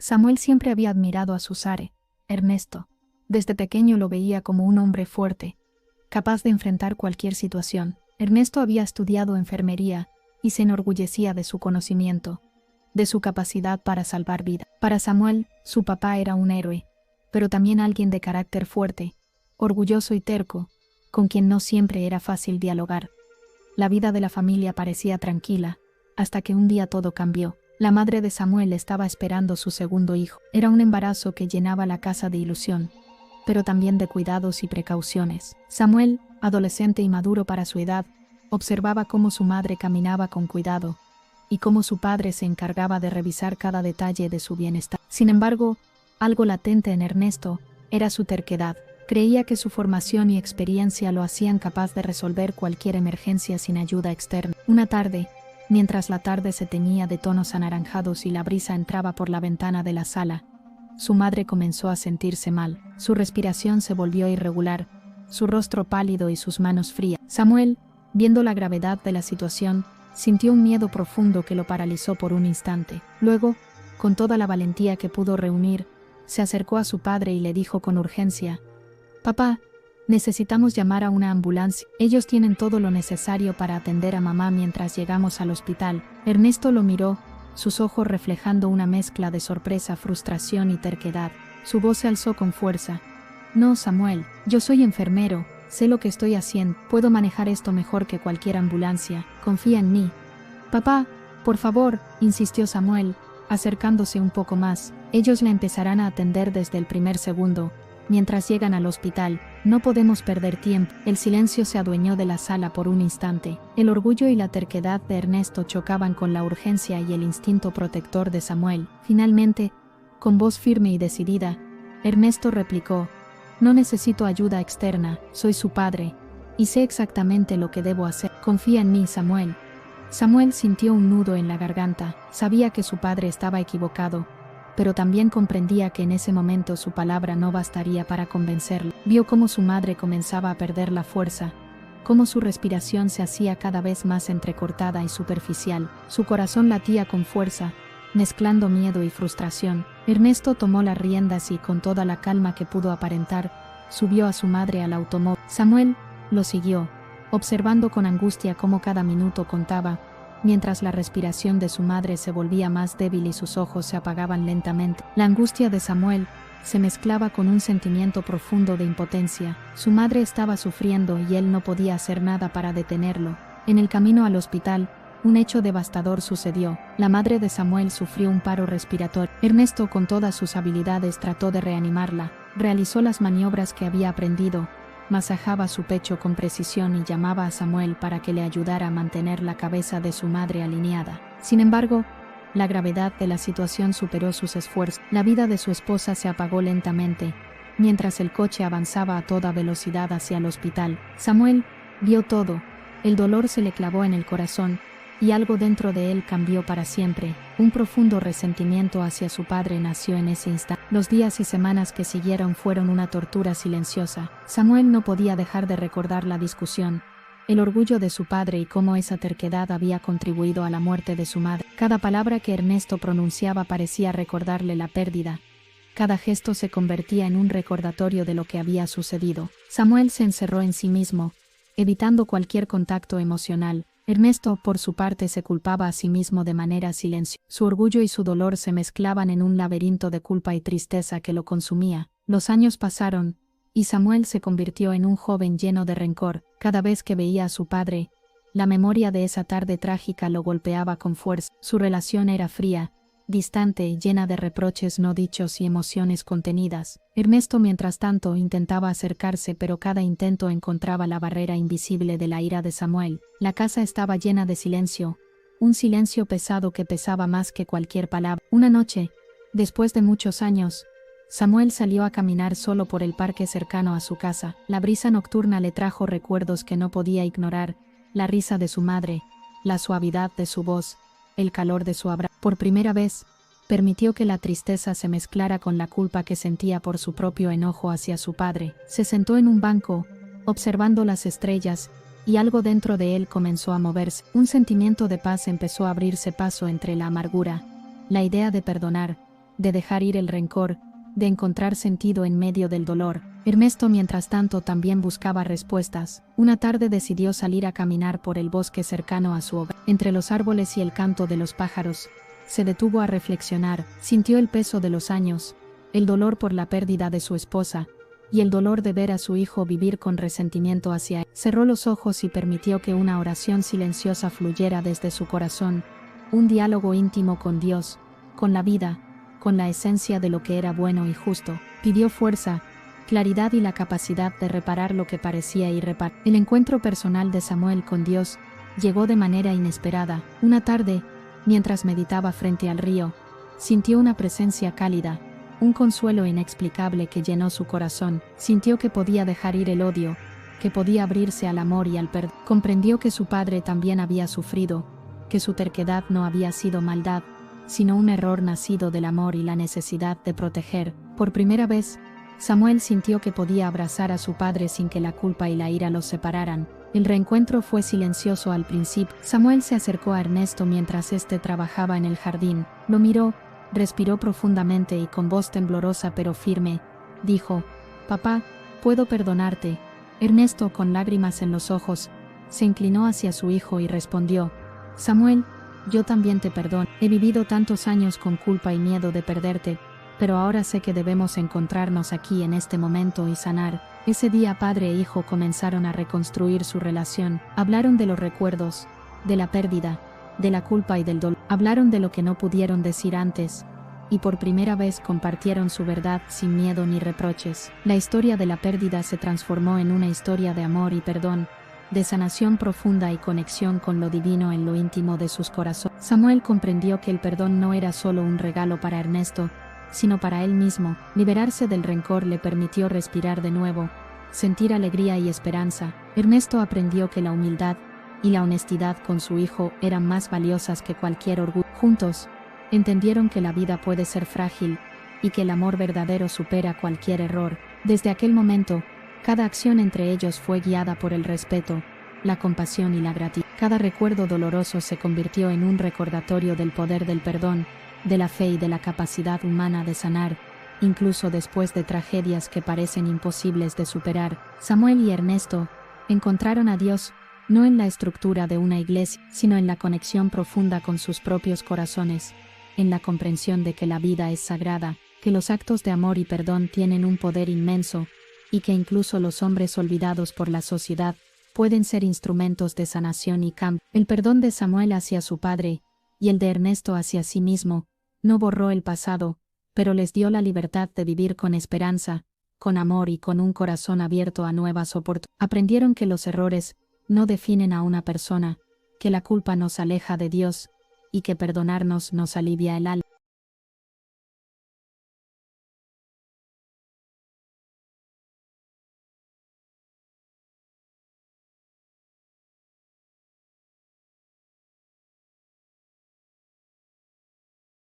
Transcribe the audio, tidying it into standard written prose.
Samuel siempre había admirado a su zare, Ernesto. Desde pequeño lo veía como un hombre fuerte, capaz de enfrentar cualquier situación. Ernesto había estudiado enfermería y se enorgullecía de su conocimiento, de su capacidad para salvar vidas. Para Samuel, su papá era un héroe, pero también alguien de carácter fuerte, orgulloso y terco, con quien no siempre era fácil dialogar. La vida de la familia parecía tranquila, hasta que un día todo cambió. La madre de Samuel estaba esperando su segundo hijo. Era un embarazo que llenaba la casa de ilusión, pero también de cuidados y precauciones. Samuel, adolescente y maduro para su edad, observaba cómo su madre caminaba con cuidado y cómo su padre se encargaba de revisar cada detalle de su bienestar. Sin embargo, algo latente en Ernesto era su terquedad. Creía que su formación y experiencia lo hacían capaz de resolver cualquier emergencia sin ayuda externa. Una tarde, mientras la tarde se teñía de tonos anaranjados y la brisa entraba por la ventana de la sala, su madre comenzó a sentirse mal. Su respiración se volvió irregular, su rostro pálido y sus manos frías. Samuel, viendo la gravedad de la situación, sintió un miedo profundo que lo paralizó por un instante. Luego, con toda la valentía que pudo reunir, se acercó a su padre y le dijo con urgencia: «Papá, necesitamos llamar a una ambulancia. Ellos tienen todo lo necesario para atender a mamá mientras llegamos al hospital». Ernesto lo miró, sus ojos reflejando una mezcla de sorpresa, frustración y terquedad. Su voz se alzó con fuerza. «No, Samuel, yo soy enfermero, sé lo que estoy haciendo, puedo manejar esto mejor que cualquier ambulancia, confía en mí». «Papá, por favor», insistió Samuel, acercándose un poco más, «ellos la empezarán a atender desde el primer segundo. Mientras llegan al hospital, no podemos perder tiempo». El silencio se adueñó de la sala por un instante. El orgullo y la terquedad de Ernesto chocaban con la urgencia y el instinto protector de Samuel. Finalmente, con voz firme y decidida, Ernesto replicó: «No necesito ayuda externa, soy su padre, y sé exactamente lo que debo hacer. Confía en mí, Samuel». Samuel sintió un nudo en la garganta. Sabía que su padre estaba equivocado, pero también comprendía que en ese momento su palabra no bastaría para convencerlo. Vio cómo su madre comenzaba a perder la fuerza, cómo su respiración se hacía cada vez más entrecortada y superficial. Su corazón latía con fuerza, mezclando miedo y frustración. Ernesto tomó las riendas y, con toda la calma que pudo aparentar, subió a su madre al automóvil. Samuel lo siguió, observando con angustia cómo cada minuto contaba, mientras la respiración de su madre se volvía más débil y sus ojos se apagaban lentamente. La angustia de Samuel se mezclaba con un sentimiento profundo de impotencia. Su madre estaba sufriendo y él no podía hacer nada para detenerlo. En el camino al hospital, un hecho devastador sucedió. La madre de Samuel sufrió un paro respiratorio. Ernesto, con todas sus habilidades, trató de reanimarla. Realizó las maniobras que había aprendido, masajaba su pecho con precisión y llamaba a Samuel para que le ayudara a mantener la cabeza de su madre alineada. Sin embargo, la gravedad de la situación superó sus esfuerzos. La vida de su esposa se apagó lentamente, mientras el coche avanzaba a toda velocidad hacia el hospital. Samuel vio todo. El dolor se le clavó en el corazón, y algo dentro de él cambió para siempre. Un profundo resentimiento hacia su padre nació en ese instante. Los días y semanas que siguieron fueron una tortura silenciosa. Samuel no podía dejar de recordar la discusión, el orgullo de su padre y cómo esa terquedad había contribuido a la muerte de su madre. Cada palabra que Ernesto pronunciaba parecía recordarle la pérdida. Cada gesto se convertía en un recordatorio de lo que había sucedido. Samuel se encerró en sí mismo, evitando cualquier contacto emocional. Ernesto, por su parte, se culpaba a sí mismo de manera silenciosa. Su orgullo y su dolor se mezclaban en un laberinto de culpa y tristeza que lo consumía. Los años pasaron, y Samuel se convirtió en un joven lleno de rencor. Cada vez que veía a su padre, la memoria de esa tarde trágica lo golpeaba con fuerza. Su relación era fría, distante, llena de reproches no dichos y emociones contenidas. Ernesto, mientras tanto, intentaba acercarse, pero cada intento encontraba la barrera invisible de la ira de Samuel. La casa estaba llena de silencio, un silencio pesado que pesaba más que cualquier palabra. Una noche, después de muchos años, Samuel salió a caminar solo por el parque cercano a su casa. La brisa nocturna le trajo recuerdos que no podía ignorar: la risa de su madre, la suavidad de su voz, el calor de su abrazo. Por primera vez, permitió que la tristeza se mezclara con la culpa que sentía por su propio enojo hacia su padre. Se sentó en un banco, observando las estrellas, y algo dentro de él comenzó a moverse. Un sentimiento de paz empezó a abrirse paso entre la amargura, la idea de perdonar, de dejar ir el rencor, de encontrar sentido en medio del dolor. Ernesto, mientras tanto, también buscaba respuestas. Una tarde decidió salir a caminar por el bosque cercano a su hogar. Entre los árboles y el canto de los pájaros, se detuvo a reflexionar, sintió el peso de los años, el dolor por la pérdida de su esposa, y el dolor de ver a su hijo vivir con resentimiento hacia él. Cerró los ojos y permitió que una oración silenciosa fluyera desde su corazón, un diálogo íntimo con Dios, con la vida, con la esencia de lo que era bueno y justo. Pidió fuerza, claridad y la capacidad de reparar lo que parecía irreparable. El encuentro personal de Samuel con Dios llegó de manera inesperada. Una tarde, mientras meditaba frente al río, sintió una presencia cálida, un consuelo inexplicable que llenó su corazón. Sintió que podía dejar ir el odio, que podía abrirse al amor y al perdón. Comprendió que su padre también había sufrido, que su terquedad no había sido maldad, sino un error nacido del amor y la necesidad de proteger. Por primera vez, Samuel sintió que podía abrazar a su padre sin que la culpa y la ira los separaran. El reencuentro fue silencioso al principio. Samuel se acercó a Ernesto mientras éste trabajaba en el jardín. Lo miró, respiró profundamente y con voz temblorosa pero firme, dijo: «Papá, puedo perdonarte». Ernesto, con lágrimas en los ojos, se inclinó hacia su hijo y respondió: «Samuel, yo también te perdono. He vivido tantos años con culpa y miedo de perderte, pero ahora sé que debemos encontrarnos aquí en este momento y sanar». Ese día padre e hijo comenzaron a reconstruir su relación. Hablaron de los recuerdos, de la pérdida, de la culpa y del dolor. Hablaron de lo que no pudieron decir antes, y por primera vez compartieron su verdad sin miedo ni reproches. La historia de la pérdida se transformó en una historia de amor y perdón, de sanación profunda y conexión con lo divino en lo íntimo de sus corazones. Samuel comprendió que el perdón no era solo un regalo para Ernesto, sino para él mismo. Liberarse del rencor le permitió respirar de nuevo, sentir alegría y esperanza. Ernesto aprendió que la humildad y la honestidad con su hijo eran más valiosas que cualquier orgullo. Juntos, entendieron que la vida puede ser frágil, y que el amor verdadero supera cualquier error. Desde aquel momento, cada acción entre ellos fue guiada por el respeto, la compasión y la gratitud. Cada recuerdo doloroso se convirtió en un recordatorio del poder del perdón, de la fe y de la capacidad humana de sanar, incluso después de tragedias que parecen imposibles de superar. Samuel y Ernesto encontraron a Dios, no en la estructura de una iglesia, sino en la conexión profunda con sus propios corazones, en la comprensión de que la vida es sagrada, que los actos de amor y perdón tienen un poder inmenso, y que incluso los hombres olvidados por la sociedad pueden ser instrumentos de sanación y cambio. El perdón de Samuel hacia su padre, y el de Ernesto hacia sí mismo, no borró el pasado, pero les dio la libertad de vivir con esperanza, con amor y con un corazón abierto a nuevas oportunidades. Aprendieron que los errores no definen a una persona, que la culpa nos aleja de Dios, y que perdonarnos nos alivia el alma.